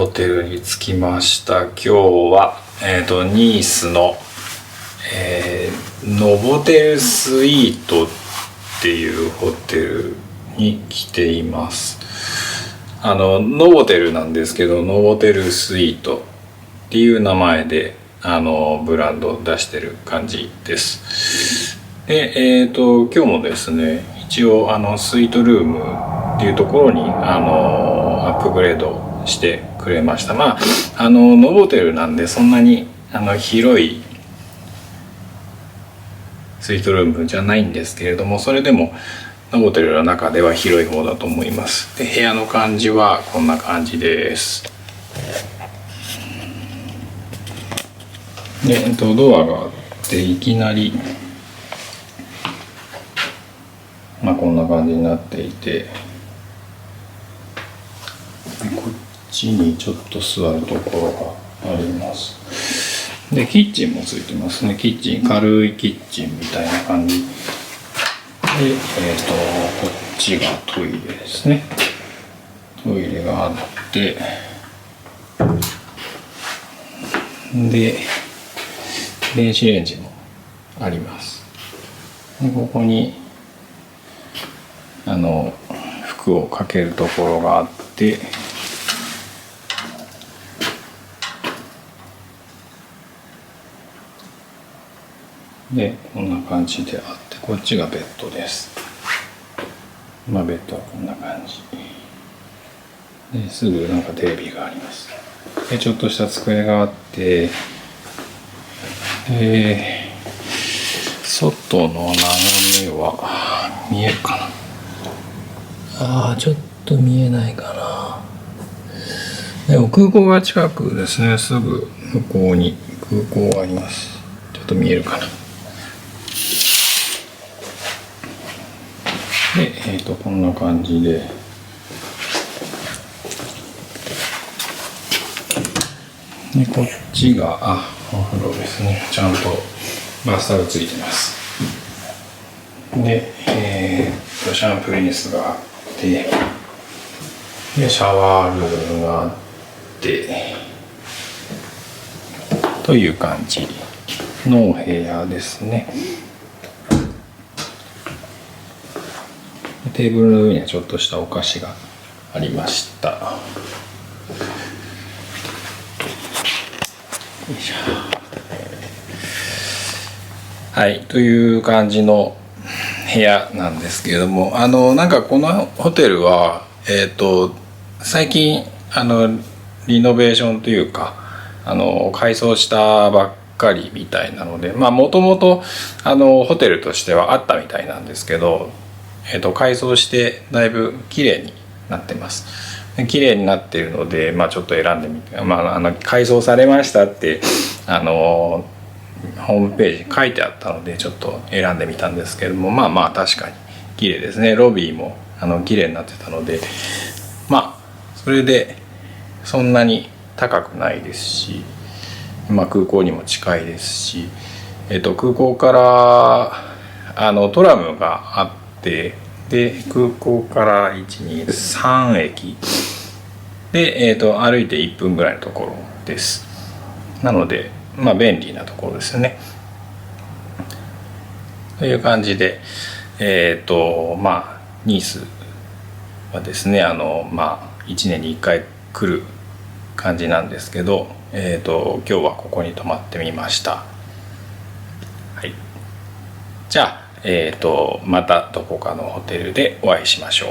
ホテルに着きました。今日は、ニースの、ノボテルスイートっていうホテルに来ています。ノボテルなんですけど、ノボテルスイートっていう名前でブランドを出してる感じです。で、今日もですね、一応スイートルームっていうところにアップグレードしてくれました。まあノボテルなんでそんなに広いスイートルームじゃないんですけれども、それでもノボテルの中では広い方だと思います。で、部屋の感じはこんな感じです。で、ドアがあっていきなりこんな感じになっていて、こっちにちょっと座るところがあります。で、キッチンもついてますね。キッチン、軽いキッチンみたいな感じで、こっちがトイレですね。トイレがあって、で電子レンジもあります。で、ここに服をかけるところがあって、でこんな感じであって、こっちがベッドです。ベッドはこんな感じですぐテレビがあります。で、ちょっとした机があって、外の眺めは見えるかな。ちょっと見えないかな。でも空港が近くですね。すぐ向こうに空港があります。ちょっと見えるかな。で、こんな感じで、こっちがお風呂ですね。ちゃんとバスタブついてます。で、シャンプーリンスがあって、でシャワールームがあって、という感じのお部屋ですね。テーブルの上にはちょっとしたお菓子がありました。よいしょ。はい、という感じの部屋なんですけれども、このホテルは最近リノベーションというか改装したばっかりみたいなので、もともとホテルとしてはあったみたいなんですけど、改装してだいぶ綺麗になってます。綺麗になっているので、ちょっと選んでみて、改装されましたってホームページに書いてあったのでちょっと選んでみたんですけども、確かに綺麗ですね。ロビーも綺麗になってたので、それでそんなに高くないですし、空港にも近いですし、空港からトラムがあって、で空港から123駅で、歩いて1分ぐらいのところです。なので便利なところですね。という感じで、ニースはですね、1年に1回来る感じなんですけど、今日はここに泊まってみました。はい。じゃあ、またどこかのホテルでお会いしましょう。